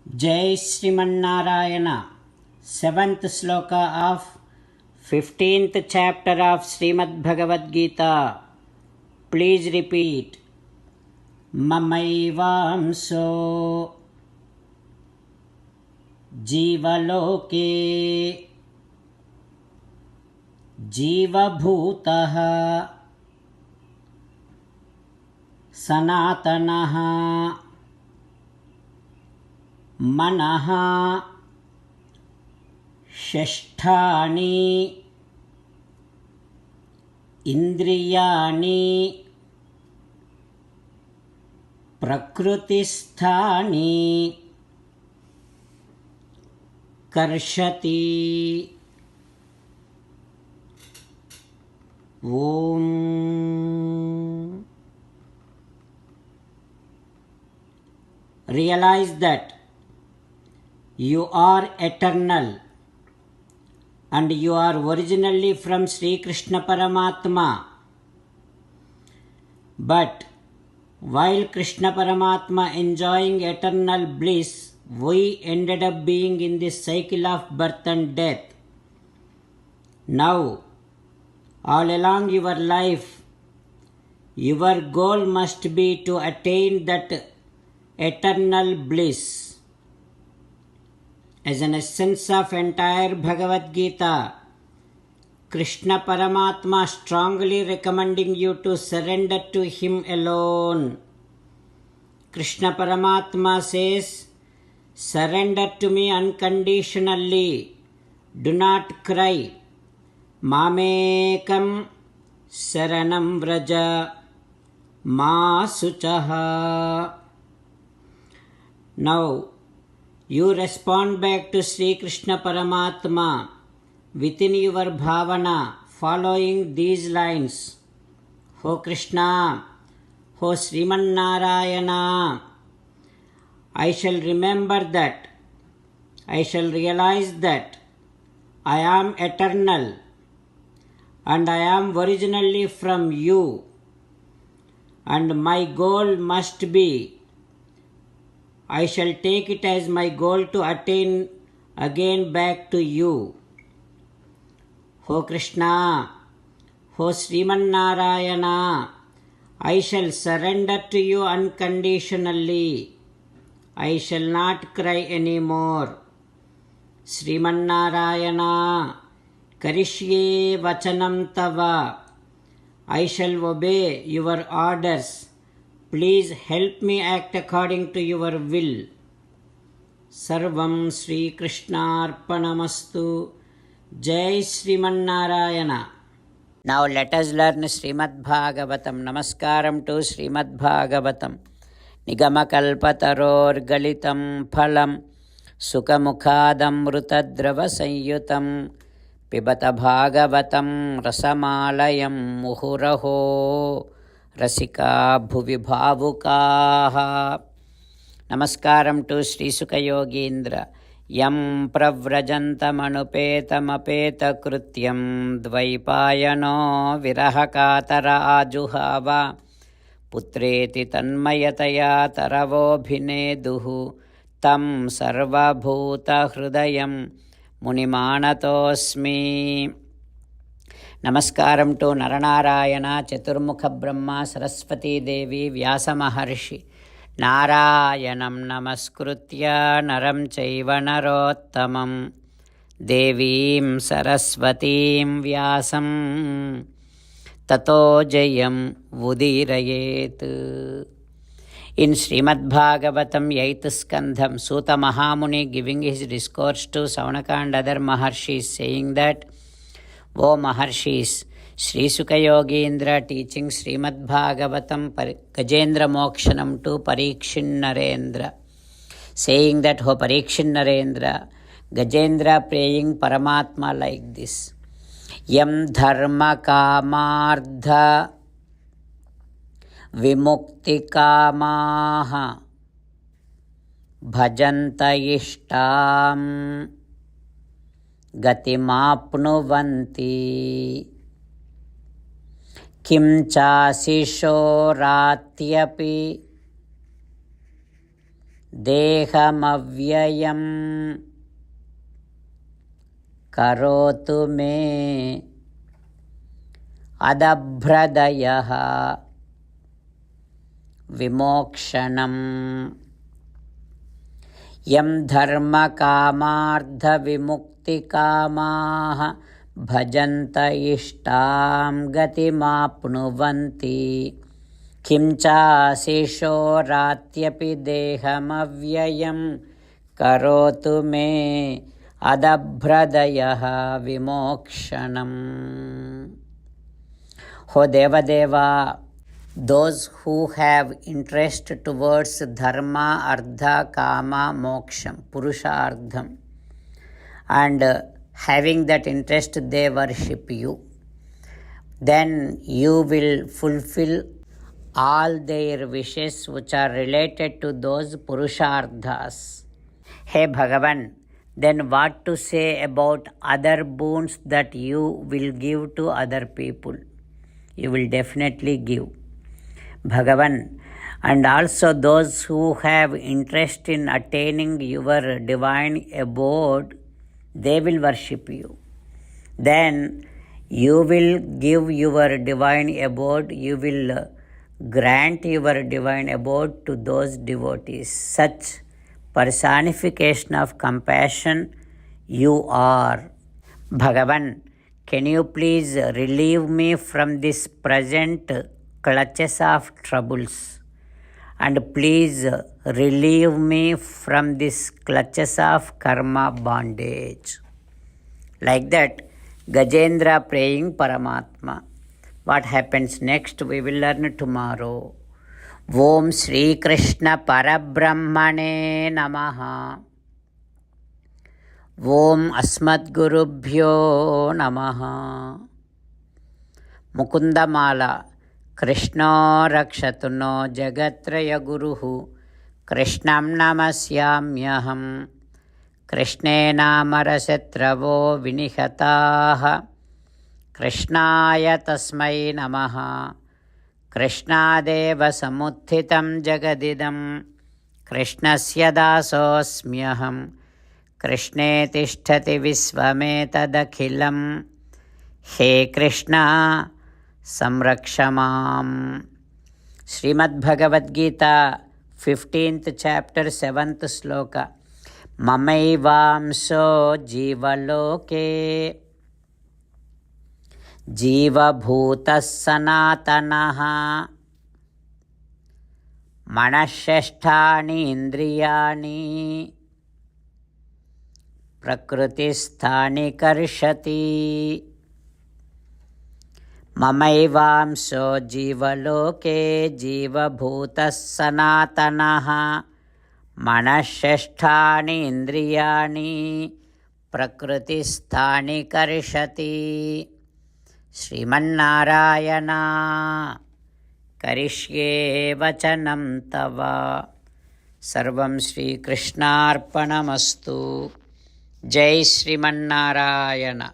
Jai Srimanarayana. 7th sloka of 15th chapter of Srimad Bhagavad Gita. Please repeat. Mamaivamso Jivaloke Jivabhutaha Sanatanaha Manaha Shasthani Indriyani Prakrutisthani Karshati. Om. Realize that you are eternal and you are originally from Sri Krishna Paramatma. But while Krishna Paramatma enjoying eternal bliss, we ended up being in this cycle of birth and death. Now, all along your life, your goal must be to attain that eternal bliss. As an essence of entire Bhagavad Gita, Krishna Paramatma strongly recommending you to surrender to Him alone. Krishna Paramatma says, surrender to me unconditionally. Do not cry. Mamekam saranam vraja ma suchaha. Now, you respond back to Sri Krishna Paramatma within your bhavana following these lines. Ho Krishna, Ho Sriman Narayana, I shall remember that, I shall realize that I am eternal and I am originally from you, and my goal must be, I shall take it as my goal to attain again back to you. Ho Krishna, Ho Sriman Narayana, I shall surrender to you unconditionally. I shall not cry anymore. Sriman Narayana, Karishye Vachanam Tava, I shall obey your orders. Please help me act according to your will. Sarvam Sri Krishnarpanamastu. Jai Sriman Narayana. Now let us learn Srimad Bhagavatam. Namaskaram to Srimad Bhagavatam. Nigamakalpatarorgalitam phalam Sukhamukhadamrutadrava sanyutam Pibata Bhagavatam rasamalayam muhuraho Rasika bhuvi bhavukaha. Namaskaram to Sri Sukha Yogindra. Yam pravrajantamanupetamapeta krutyam dvaipayano virahakatara ajuhava putreti tanmayataya taravobhineduhu tam sarvabhuta hrudayam munimanatosmi. Namaskaram to Naranarayana, Chaturmukha Brahma, Saraswati Devi, Vyasa Maharshi. Narayanam namaskritya naram chaiva narottamam devim saraswatim vyasam tato jayam vudirayet. In Srimad Bhagavatam 8th Skandham, Suta Mahamuni giving his discourse to Saunaka and other Maharshis, saying that, O Maharshis, Sri Sukha Yogindra teaching Srimad Bhagavatam Gajendra Mokshanam to Parikshin Narendra, saying that, O Parikshin Narendra, Gajendra praying Paramatma like this. Yam dharma kamardha vimukti kamaha bhajanta ishtam gatimapnuvanti किं चाशिशोरात्यपि ದೇಹಮವ್ಯಯಂ ಕರೋತು May ಅದಭ್ರದಯಃ ವಿಮೋಕ್ಷಣಂ M ಧರ್ಮಕಾಮಾರ್ಥವಿಮುಕ್ತಿಕಾಮಾಃ ಭಜಂತ ಇಷ್ಟಾಂ ಗತಿಮಾಪ್ನುವಂತಿ ಕಿಂ ಚಾಶಿಶೋರಾತ್ಯಪಿ ದೇಹಮವ್ಯಯಂ ಕರೋತು ಮೇ ಅದಭ್ರದಯಃ ವಿಮೋಕ್ಷಣಂ. ಹೋ ದೇವದೇವ, those who have interest towards dharma, artha, kama, moksham, purushartham, and having that interest they worship you, then you will fulfill all their wishes which are related to those purusharthas. Hey Bhagavan, then what to say about other boons that you will give to other people? You will definitely give, Bhagavan. And also those who have interest in attaining your divine abode, they will worship you. Then you will give your divine abode, you will grant your divine abode to those devotees. Such personification of compassion you are. Bhagavan, can you please relieve me from this present clutches of troubles, and please relieve me from this clutches of karma bondage. Like that, Gajendra praying Paramatma. What happens next we will learn tomorrow. Om Shri Krishna Parabrahmane Namaha. Om Asmadgurubhyo Namaha. Mukundamala. Krishno rakshatu no jagatraya guruhu. Krishnam namasyamyaham. Krishne namarasyatravo vinihataha. Krishnaya tasmai namaha. Krishnadeva samuthitam jagadidam. Krishnasya dasosmyaham. Krishne tishtati visvametadakhilam. He Krishna samrakshamam. Srimad Bhagavad Gita, 15th chapter, 7th sloka. Mamaivamso jivaloke jivabhutas sanatanaha manashesthani indriyani prakritisthani karshati. Mamaivamso jivaloke jivabhutas sanatanaha manashesthani indriyani prakritisthani karshati. Srimannarayana karishye vachanam tava. Sarvam Shri Krishnarpanamastu. Jai Srimannarayana.